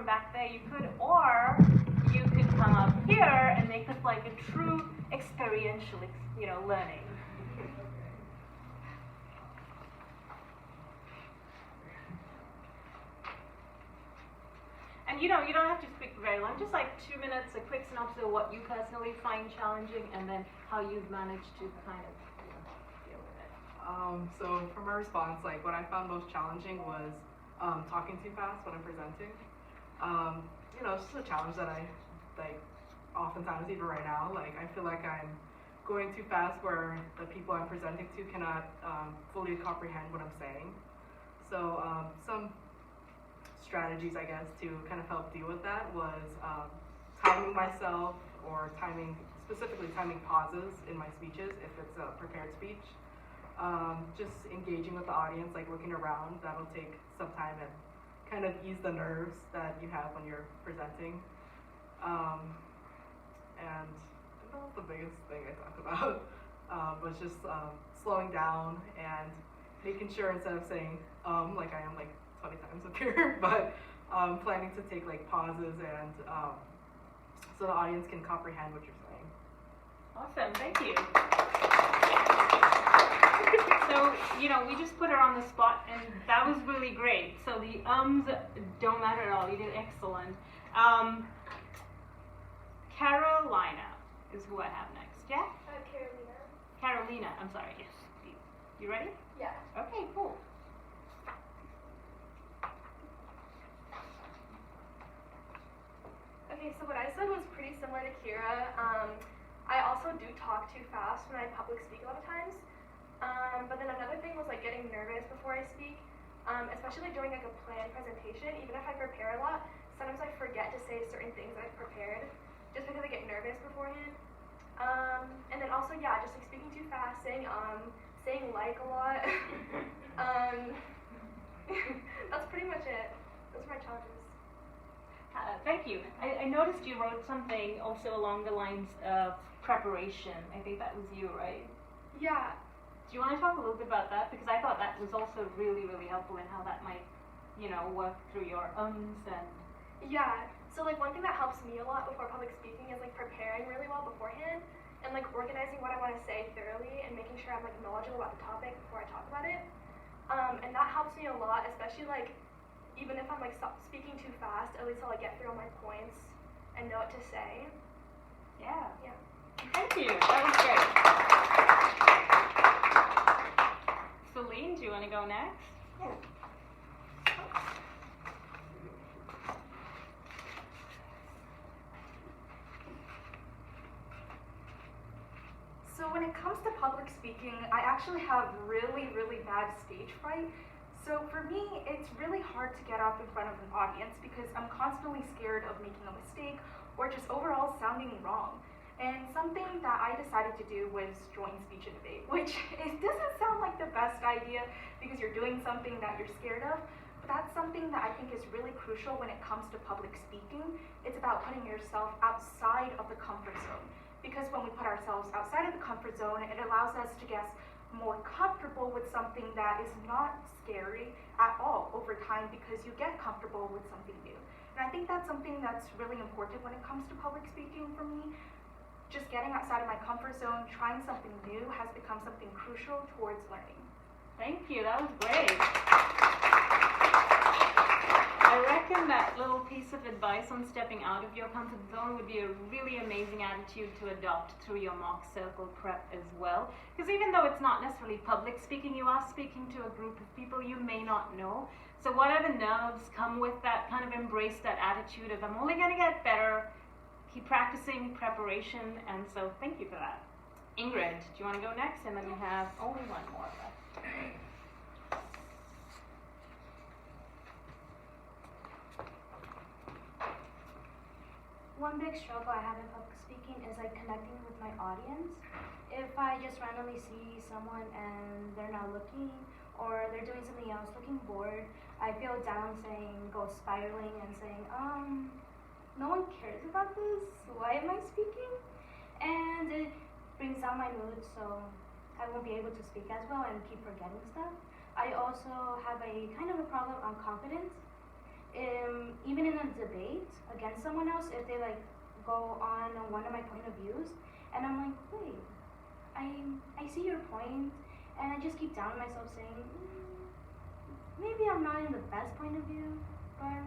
from back there, you could, or you could come up here and make this like a true experiential, learning. And you don't have to speak very long, just like 2 minutes, a quick synopsis of what you personally find challenging, and then how you've managed to kind of deal with it. So for my response, like what I found most challenging was talking too fast when I'm presenting. It's just a challenge that I like oftentimes, even right now, like I feel like I'm going too fast where the people I'm presenting to cannot fully comprehend what I'm saying. So some strategies, I guess, to kind of help deal with that was timing myself, or specifically timing pauses in my speeches if it's a prepared speech. Just engaging with the audience, like looking around, that'll take some time and kind of ease the nerves that you have when you're presenting. And I think that was the biggest thing I talked about, was just slowing down and making sure instead of saying like I am like 20 times up here, but planning to take like pauses and so the audience can comprehend what you're saying. Awesome, thank you. So, we just put her on the spot, and that was really great. So the don't matter at all. You did excellent. Carolina is who I have next. Yeah? Carolina. Carolina, I'm sorry, yes. You ready? Yeah. Okay, cool. Okay, so what I said was pretty similar to Kira. I also do talk too fast when I public speak a lot of times. But then another thing was like getting nervous before I speak, especially like during like a planned presentation. Even if I prepare a lot, sometimes I forget to say certain things that I've prepared just because I get nervous beforehand. And then also, yeah, just like speaking too fast, saying like a lot. That's pretty much it. Those are my challenges. Thank you. I noticed you wrote something also along the lines of preparation. I think that was you, right? Yeah. Do you want to talk a little bit about that? Because I thought that was also really, really helpful in how that might, work through your and... Yeah. So like one thing that helps me a lot before public speaking is like preparing really well beforehand and like organizing what I want to say thoroughly and making sure I'm like knowledgeable about the topic before I talk about it. And that helps me a lot, especially like even if I'm like speaking too fast, at least I'll like get through all my points and know what to say. Yeah. Yeah. Thank you. That was great. Celine, do you want to go next? Yeah. So when it comes to public speaking, I actually have really, really bad stage fright. So for me, it's really hard to get up in front of an audience because I'm constantly scared of making a mistake or just overall sounding wrong. And something that I decided to do was join speech and debate, which it doesn't sound like the best idea because you're doing something that you're scared of, but that's something that I think is really crucial when it comes to public speaking. It's about putting yourself outside of the comfort zone. Because when we put ourselves outside of the comfort zone, it allows us to get more comfortable with something that is not scary at all over time because you get comfortable with something new. And I think that's something that's really important when it comes to public speaking for me. Just getting outside of my comfort zone, trying something new has become something crucial towards learning. Thank you, that was great. I reckon that little piece of advice on stepping out of your comfort zone would be a really amazing attitude to adopt through your mock circle prep as well. Because even though it's not necessarily public speaking, you are speaking to a group of people you may not know. So whatever nerves come with that, kind of embrace that attitude of I'm only going to get better, keep practicing preparation, and so thank you for that. Ingrid, do you want to go next? And then we have only one more left. One big struggle I have in public speaking is like connecting with my audience. If I just randomly see someone and they're not looking or they're doing something else, looking bored, I feel down go spiraling and saying, no one cares about this, why am I speaking? And it brings down my mood, so I won't be able to speak as well and keep forgetting stuff. I also have a kind of a problem on confidence. even in a debate against someone else, if they like go on one of my point of views, and I'm like, wait, I see your point, and I just keep doubting myself saying, maybe I'm not in the best point of view, but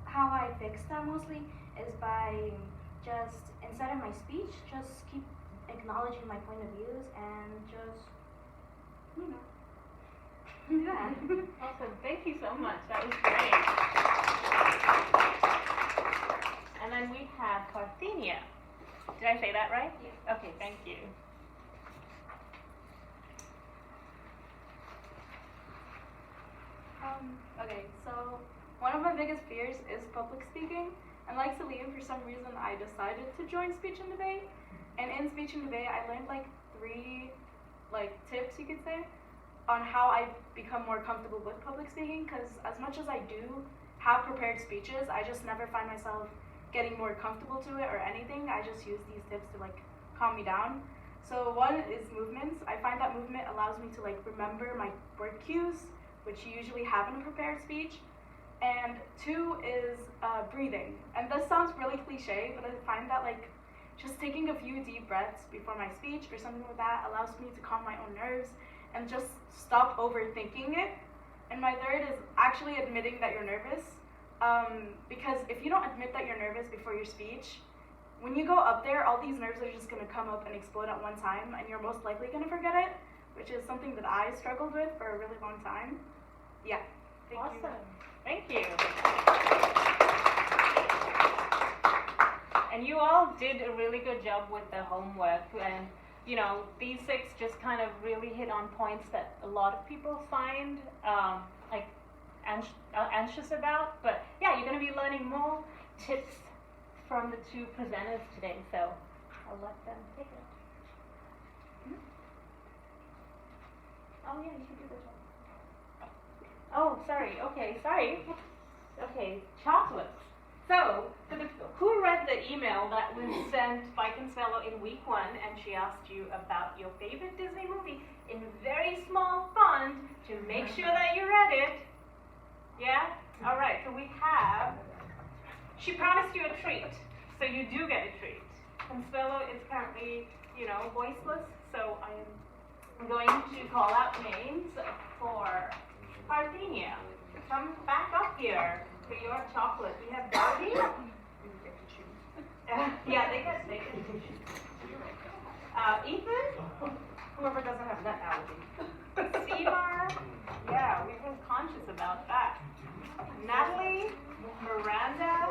how I fix that mostly is by just, instead of my speech, just keep acknowledging my point of views and just, you know, do that. Awesome. Thank you so much. That was great. And then we have Parthenia. Did I say that right? Yeah. Okay, thank you. Okay, so one of my biggest fears is public speaking. And like Celine, for some reason, I decided to join speech and debate. And in speech and debate, I learned like 3 tips, you could say, on how I become more comfortable with public speaking. Because as much as I do have prepared speeches, I just never find myself getting more comfortable to it or anything. I just use these tips to like calm me down. So one is movements. I find that movement allows me to like remember my word cues, which you usually have in a prepared speech. And 2 is breathing. And this sounds really cliche, but I find that like just taking a few deep breaths before my speech or something like that allows me to calm my own nerves and just stop overthinking it. And my 3rd is actually admitting that you're nervous. Because if you don't admit that you're nervous before your speech, when you go up there, all these nerves are just gonna come up and explode at one time, and you're most likely gonna forget it, which is something that I struggled with for a really long time. Yeah, thank you. Awesome. Thank you. And you all did a really good job with the homework, and you know, these 6 just kind of really hit on points that a lot of people find like anxious about. But yeah, you're going to be learning more tips from the 2 presenters today, so I'll let them take it. Oh yeah, you can do this one. Oh, sorry. Okay, sorry. Okay, chocolates. So, who read the email that was sent by Consuelo in week 1, and she asked you about your favorite Disney movie in very small font to make sure that you read it? Yeah? All right, so we have, she promised you a treat, so you do get a treat. Consuelo is currently, you know, voiceless, so I am going to call out names for Parthenia. Come back up here for your chocolate. We have Darby. Yeah, they can choose. Ethan. Whoever doesn't have nut allergy. Seymour. Yeah, we've been conscious about that. Natalie. Miranda.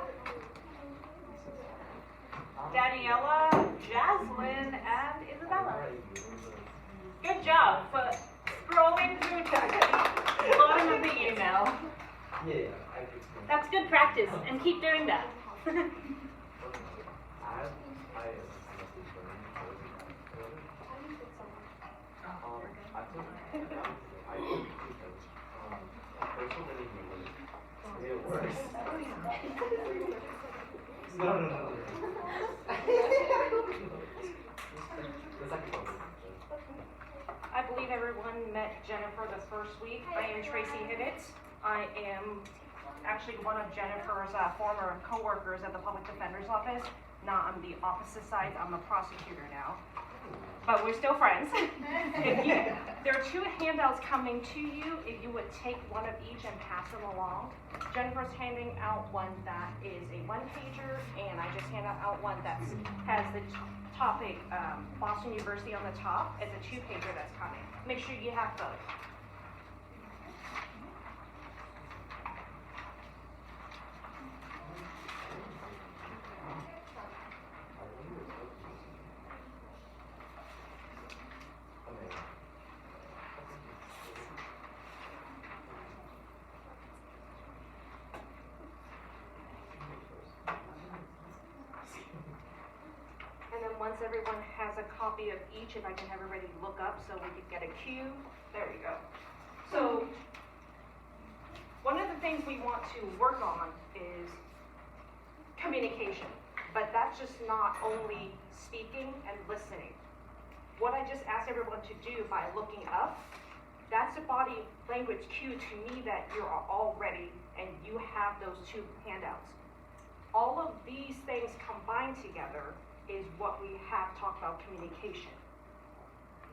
Daniela. Jaslyn. And Isabella. Good job for scrolling through to the bottom of the email. Yeah. That's good practice, and keep doing that. It works. No. I believe everyone met Jennifer the first week. I am Tracy Hibbett. I am actually one of Jennifer's former co-workers at the Public Defender's Office. Not on the opposite side, I'm a prosecutor now. But we're still friends. There are 2 handouts coming to you. If you would take one of each and pass them along. Jennifer's handing out one that is a 1-pager, and I just handed out one that has the topic Boston University on the top. It's a 2-pager that's coming. Make sure you have both. Once everyone has a copy of each, if I can have everybody look up so we could get a cue. There we go. So one of the things we want to work on is communication, but that's just not only speaking and listening. What I just asked everyone to do by looking up That's a body language cue to me that you're all ready and you have those two handouts. All of these things combined together is what we have talked about communication.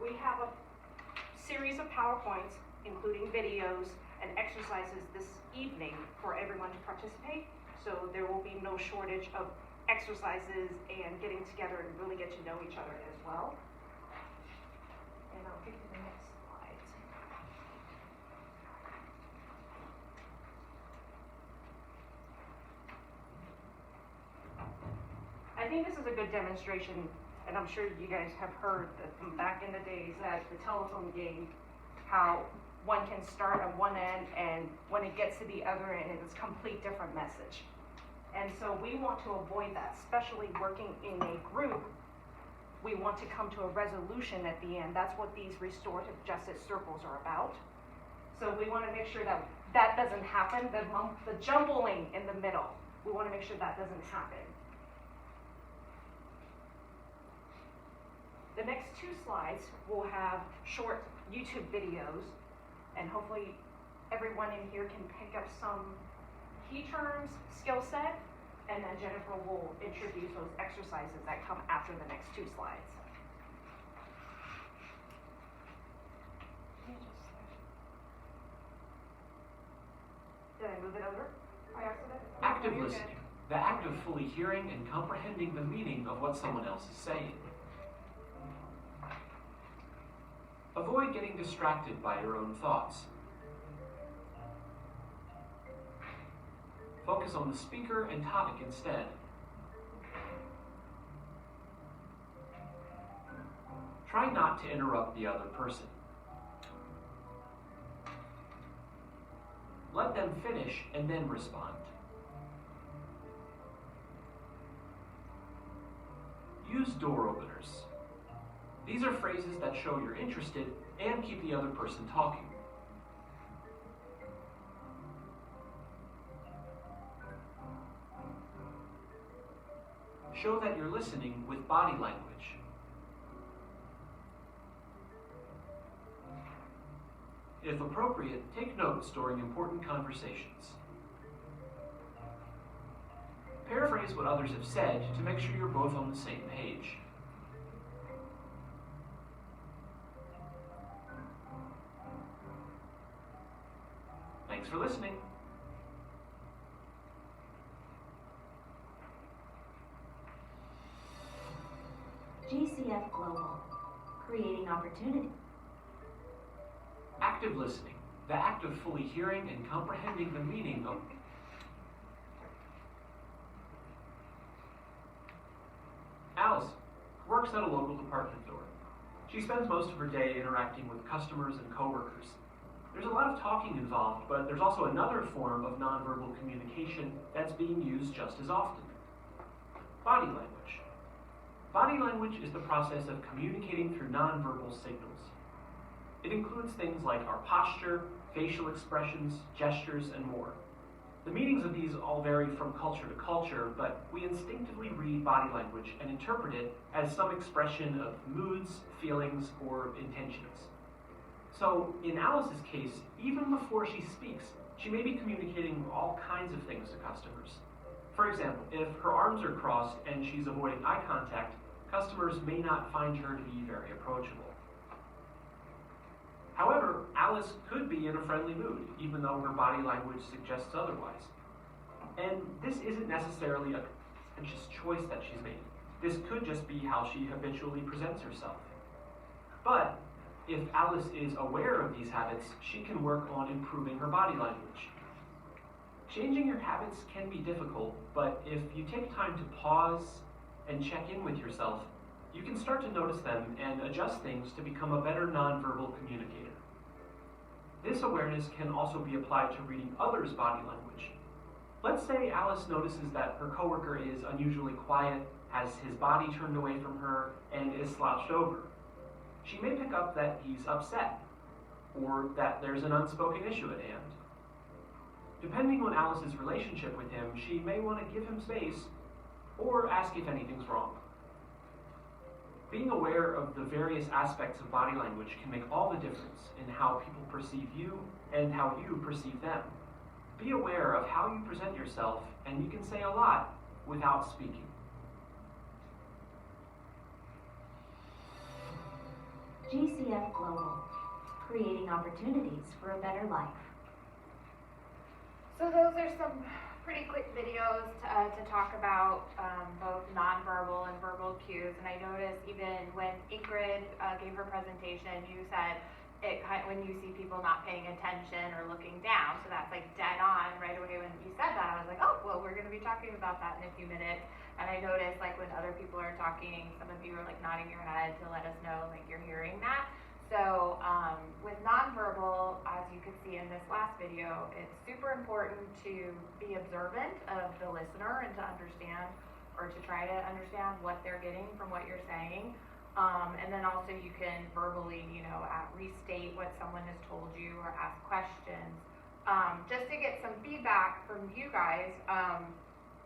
We have a series of PowerPoints, including videos and exercises this evening for everyone to participate. So there will be no shortage of exercises and getting together and really get to know each other as well. And I'll get to the next slide. I think this is a good demonstration, and I'm sure you guys have heard that from back in the days at the telephone game, how one can start at one end and when it gets to the other end, it's a complete different message. And so we want to avoid that, especially working in a group. We want to come to a resolution at the end. That's what these restorative justice circles are about. So we want to make sure that that doesn't happen, the jumbling in the middle. We want to make sure that doesn't happen. The next two slides will have short YouTube videos, and hopefully everyone in here can pick up some key terms, skill set, and then Jennifer will introduce those exercises that come after the next two slides. Did I move it over? I accident? Active listening, the act of fully hearing and comprehending the meaning of what someone else is saying. Avoid getting distracted by your own thoughts. Focus on the speaker and topic instead. Try not to interrupt the other person. Let them finish and then respond. Use door openers. These are phrases that show you're interested and keep the other person talking. Show that you're listening with body language. If appropriate, take notes during important conversations. Paraphrase what others have said to make sure you're both on the same page. Thanks for listening. GCF Global, creating opportunity. Active listening, the act of fully hearing and comprehending the meaning of... Alice works at a local department store. She spends most of her day interacting with customers and coworkers. There's a lot of talking involved, but there's also another form of nonverbal communication that's being used just as often. Body language. Body language is the process of communicating through nonverbal signals. It includes things like our posture, facial expressions, gestures, and more. The meanings of these all vary from culture to culture, but we instinctively read body language and interpret it as some expression of moods, feelings, or intentions. So in Alice's case, even before she speaks, she may be communicating all kinds of things to customers. For example, if her arms are crossed and she's avoiding eye contact, customers may not find her to be very approachable. However, Alice could be in a friendly mood, even though her body language suggests otherwise. And this isn't necessarily a conscious choice that she's made. This could just be how she habitually presents herself. But if Alice is aware of these habits, she can work on improving her body language. Changing your habits can be difficult, but if you take time to pause and check in with yourself, you can start to notice them and adjust things to become a better nonverbal communicator. This awareness can also be applied to reading others' body language. Let's say Alice notices that her coworker is unusually quiet, has his body turned away from her, and is slouched over. She may pick up that he's upset, or that there's an unspoken issue at hand. Depending on Alice's relationship with him, she may want to give him space, or ask if anything's wrong. Being aware of the various aspects of body language can make all the difference in how people perceive you and how you perceive them. Be aware of how you present yourself, and you can say a lot without speaking. GCF Global, creating opportunities for a better life. So those are some pretty quick videos to talk about both nonverbal and verbal cues. And I noticed even when Ingrid gave her presentation, you said when you see people not paying attention or looking down, so that's like dead on right away when you said that. I was like, oh, well, we're going to be talking about that in a few minutes. And I noticed like when other people are talking, some of you are like nodding your head to let us know like you're hearing that. So with nonverbal, as you could see in this last video, it's super important to be observant of the listener and to understand or to try to understand what they're getting from what you're saying. And then also you can verbally, restate what someone has told you or ask questions. Just to get some feedback from you guys,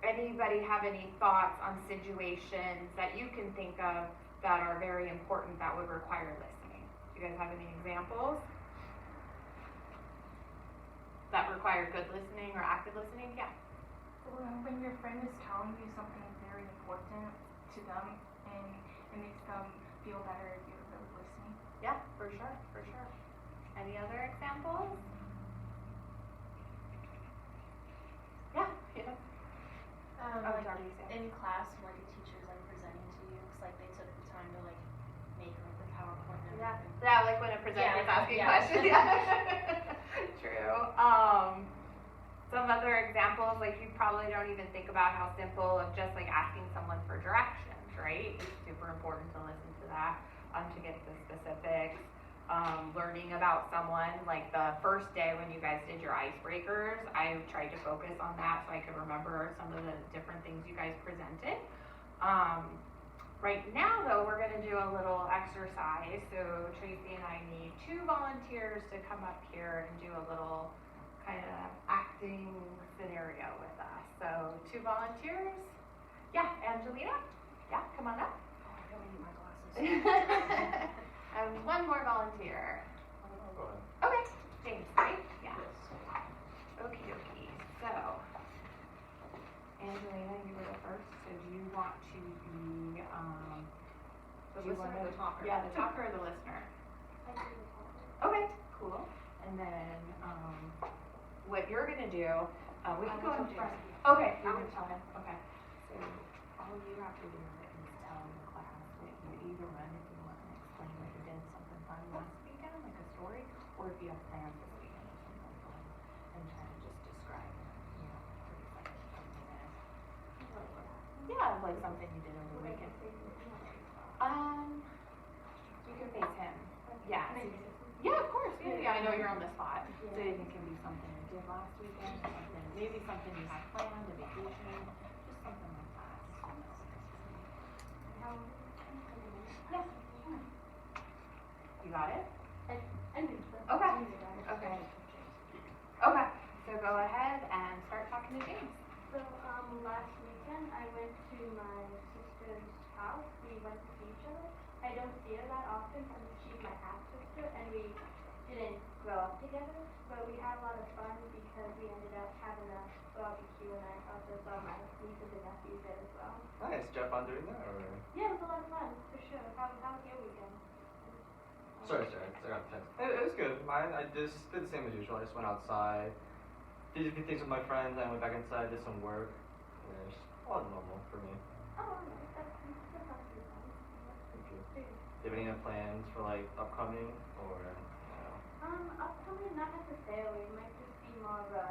anybody have any thoughts on situations that you can think of that are very important that would require listening? Do you guys have any examples that require good listening or active listening? Yeah. When your friend is telling you something very important to them and it makes them feel better if you're really listening. Yeah, for sure. Any other examples? Yeah. In class, when like a teacher's like presenting to you, because like they took the time to like make like the PowerPoint and everything. Yeah, like when a presenter is asking questions. True. Some other examples, like you probably don't even think about how simple of just like asking someone for directions, right? It's super important to listen to that, to get the specifics. Learning about someone, like the first day when you guys did your icebreakers, I tried to focus on that so I could remember some of the different things you guys presented. Right now though, we're gonna do a little exercise. So Tracy and I need 2 volunteers to come up here and do a little kind of acting scenario with us. So 2 volunteers. Yeah, Angelina? Yeah, come on up. Oh, I don't need my glasses. And 1 more volunteer. Go ahead. Okay, James, right? Yeah. Yes. Okie dokie. So, Angelina, you were the first. So do you want to be The listener or the talker? Yeah, the talker or the listener. I do the talker. Okay, cool. And then what you're gonna do, we can go in front. Okay, you're gonna tell him. Okay. So all you have to do is tell the class what you either run if you want to explain what you did something fun last weekend, like a story, or if you have plans this weekend or something fun, and try to just describe, 30 seconds, 20 minutes. Yeah, like something you did over the weekend. You can face him. Yeah. Yeah, of course. Yeah, I know you're on the spot. So it can be something you did last weekend, something, maybe something you had planned, a vacation, just something like that. Yeah. You got it? I do. Okay. Okay. Okay. So go ahead and start talking to James. So last weekend I went to my sister's house. We went to see each other. I don't see her that often because she's my half sister and we didn't grow up together. But we had a lot of fun because we ended up having a barbecue and I also saw my nieces and nephews there as well. Nice. Did you have fun doing that? Or? Yeah, it was a lot of fun for sure. How was your weekend? Sorry. I got text. It was good. Mine, I just did the same as usual. I just went outside, did a few things with my friends, and I went back inside, did some work. Yeah, just all normal for me. Oh, that sounds pretty fun. Thank you. Do you have any plans for like upcoming or? Upcoming, not necessarily. It might just be more of a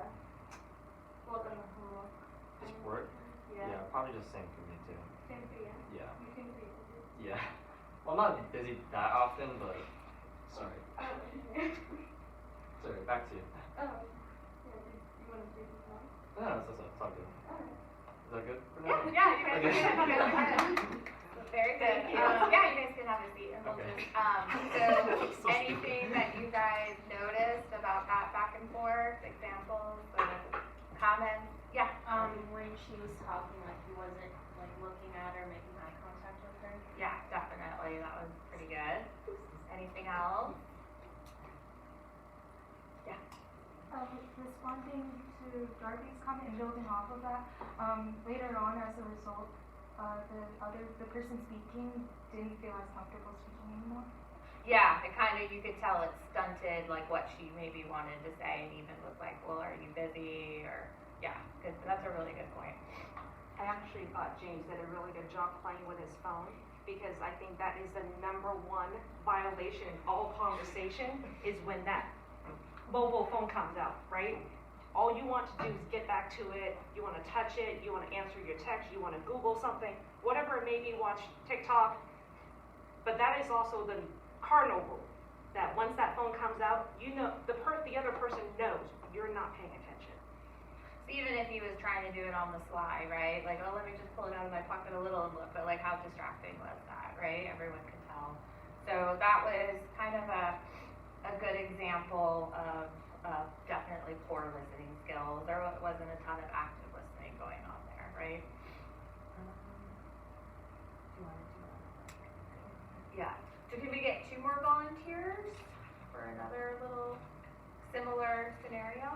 work on the homework. Just work? Yeah. Probably just same for me too. Same for you. Yeah. You seem pretty busy. Yeah. Well, I'm not busy that often, but sorry. Sorry, back to you. Oh. Yeah, you want to say something else? No, it's all good. Alright. Is that good for Yeah, now? you guys Okay. Very good. Yeah, you guys can have a seat and we'll Okay. just, so anything that you guys noticed about that back and forth, examples, comments? Yeah. When she was talking, like he wasn't like looking at her, making eye contact with her. Yeah, definitely. Anything else? Responding to Darby's comment and building off of that, later on as a result, the person speaking didn't feel as comfortable speaking anymore. Yeah, it kind of, you could tell it stunted like what she maybe wanted to say, and even was like, well, are you busy? Or, yeah, good. That's a really good point. I actually thought James did a really good job playing with his phone, because I think that is the number one violation in all conversation, is when that mobile phone comes out, right? All you want to do is get back to it, you want to touch it, you want to answer your text, you want to Google something, whatever it may be, watch TikTok. But that is also the cardinal rule, that once that phone comes out, you know, the other person knows you're not paying attention. So even if he was trying to do it on the sly, right? Like, oh, let me just pull it out of my pocket a little and look, but like how distracting was that, right? Everyone can tell. So that was kind of a good example of definitely poor listening skills. There wasn't a ton of active listening going on there, right? Do you want to do that? Yeah. So can we get 2 more volunteers for another little similar scenario?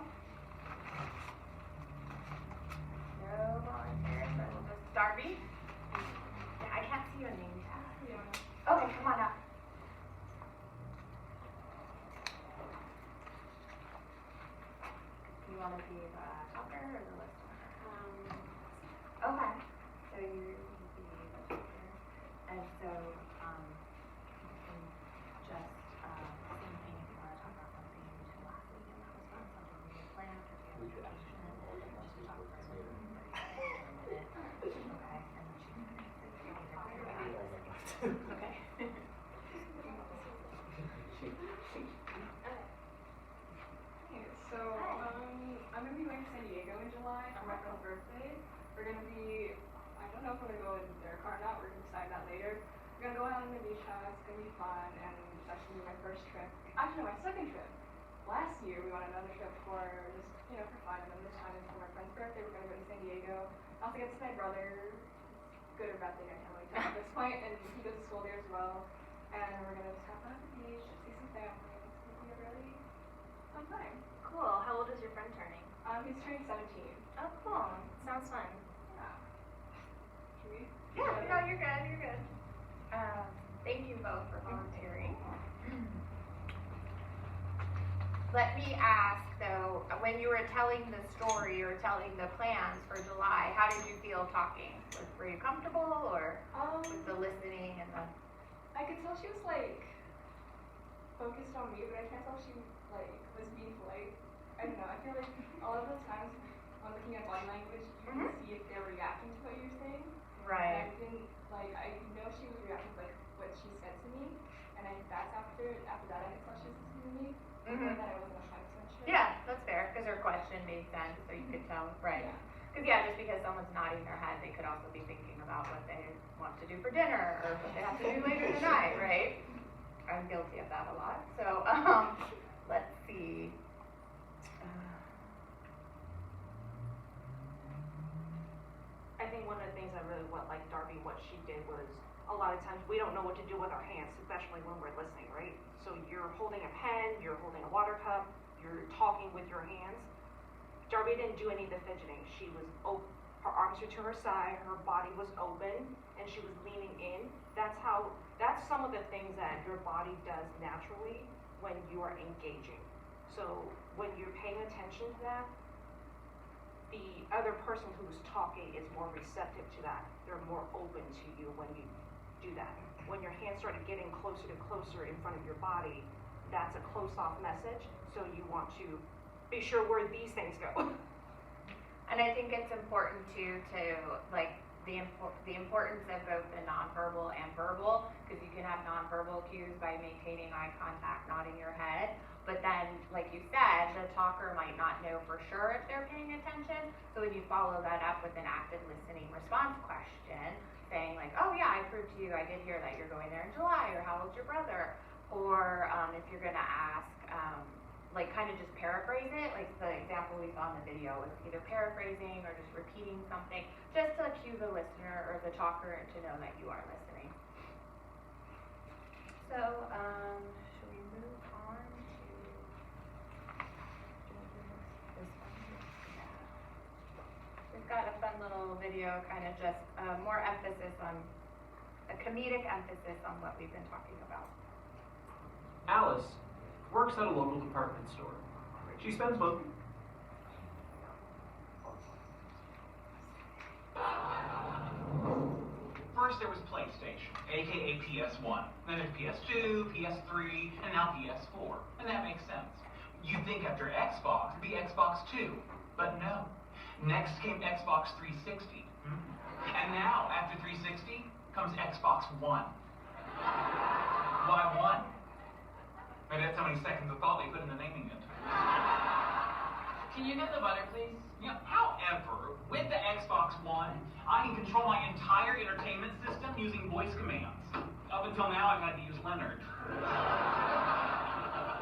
No volunteers, so we'll just Darby. Yeah, I can't see your name tag. Yeah. Okay, come on up. You want to be the talker or the listener? Okay. So you're going to be the talker. And so you can just, same thing if you want to talk about something you did last week and that was fun, something you had planned, or if you have a question, just to talk for a minute. Okay, and then she can either clear it out. Okay. So, I'm going to be going to San Diego in July on my friend's birthday. We're going to be, I don't know if we're going to go in their car or not, we're going to decide that later. We're going to go out on the beach house, it's going to be fun, and that's going to be my first trip. Actually, no, my second trip. Last year, we went on another trip for just, for fun, and then this time is for my friend's birthday. We're going to go to San Diego. I also get to see my brother. Good or bad thing, I can't really tell at this point, and he goes to school there as well. And we're going to just have fun at the beach, see some family. It's going to be a really fun time. Cool. How old is your friend turning? He's turning 17. Oh, cool. Sounds fun. Yeah. Should we? Yeah, no, you're good, you're good. Thank you both for volunteering. Let me ask though, when you were telling the story or telling the plans for July, how did you feel talking? Were you comfortable, or with the listening and the? I could tell she was like focused on me, but I can't tell she like was being polite. I don't know. I feel like a lot of the times when looking at body language, you can see if they're reacting to what you're saying. Right. And I didn't I know she was reacting to like what she said to me, and that's after that I could tell she was listening to me. Before that I wasn't 100% sure. Yeah, that's fair, because her question made sense, so you could tell, right? Because just because someone's nodding their head, they could also be thinking about what they want to do for dinner or what they have to do later tonight, right? I'm guilty of that a lot. So, let's see. I think one of the things I really like Darby, what she did was, a lot of times we don't know what to do with our hands, especially when we're listening, right? So you're holding a pen, you're holding a water cup, you're talking with your hands. Darby didn't do any of the fidgeting. She was open, her arms were to her side, her body was open, and she was leaning in. That's some of the things that your body does naturally when you are engaging. So when you're paying attention to that, the other person who's talking is more receptive to that. They're more open to you when you do that. When your hands start getting closer to closer in front of your body, that's a close-off message. So you want to be sure where these things go. And I think it's important too to like the importance of both the nonverbal and verbal, because you can have nonverbal cues by maintaining eye contact, nodding your head. But then, like you said, the talker might not know for sure if they're paying attention. So when you follow that up with an active listening response question, saying like, oh yeah, I proved to you, I did hear that you're going there in July, or how old's your brother? Or if you're gonna ask, like kind of just paraphrase it, like the example we saw in the video was either paraphrasing or just repeating something, just to cue the listener or the talker to know that you are listening. So, should we move on to this one? Yeah. We've got a fun little video, kind of just more emphasis on, a comedic emphasis on what we've been talking about. Alice works at a local department store. She spends most. First there was PlayStation, aka PS1. Then there's PS2, PS3, and now PS4. And that makes sense. You'd think after Xbox, it'd be Xbox 2. But no. Next came Xbox 360. And now, after 360, comes Xbox One. Why one? Maybe that's how many seconds of thought they put into naming it. Can you get the butter, please? Yeah, however, with the Xbox One, I can control my entire entertainment system using voice commands. Up until now, I've had to use Leonard.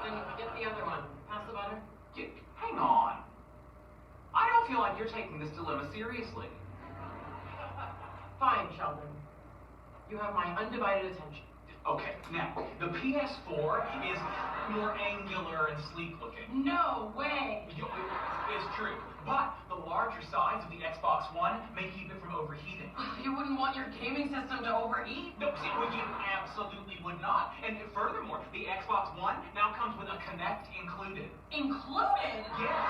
Then get the other one. Pass the butter. Hang on. I don't feel like you're taking this dilemma seriously. Fine, Sheldon. You have my undivided attention. Okay, now, the PS4 is more angular and sleek looking. No way! It's true, but the larger size of the Xbox One may keep it from overheating. You wouldn't want your gaming system to overheat? No, see, well, you absolutely would not. And furthermore, the Xbox One now comes with a Kinect included. Included? Yes.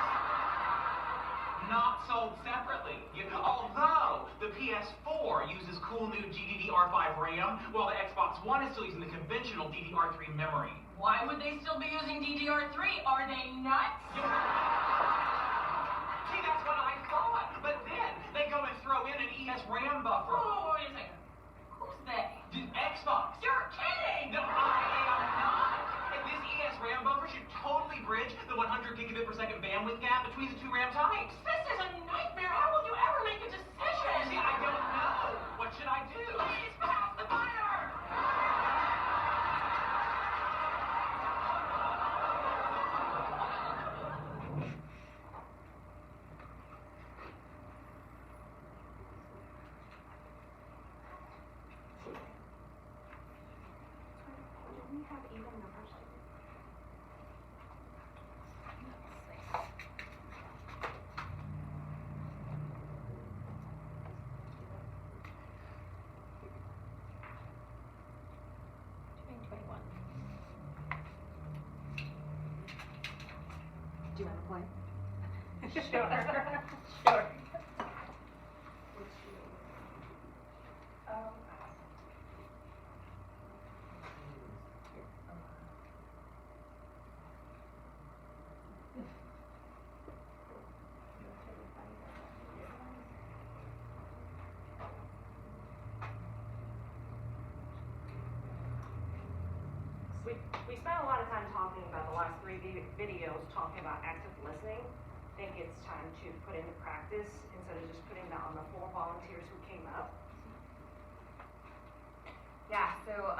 Not sold separately. Although the PS4 uses cool new GDDR5 RAM, while the Xbox One is still using the conventional DDR3 memory. Why would they still be using DDR3? Are they nuts? See, that's what I thought. But then they go and throw in an ES RAM buffer. Oh, wait a second. Who's they? Xbox. You're kidding! No, I am not. And this ES RAM buffer should totally bridge the 100 gigabit per second bandwidth gap between the two RAM types. This is a nightmare. How will you ever make a decision? See, I don't know. What should I do? Please pass the butter! Do we have even numbers? Do you want to play? Sure. Sure. We spent a lot of time talking about the last three videos, talking about active listening. I think it's time to put into practice instead of just putting that on the 4 volunteers who came up. Yeah, so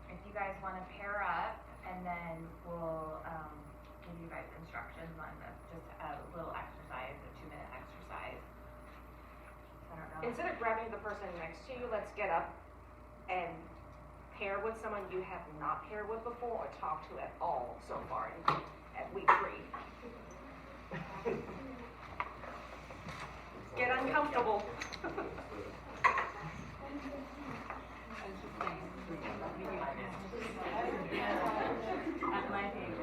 if you guys want to pair up, and then we'll give you guys instructions on just a little exercise, a 2-minute exercise. I don't know. Instead of grabbing the person next to you, let's get up and pair with someone you have not paired with before or talked to at all so far at week 3. Get uncomfortable. At my age.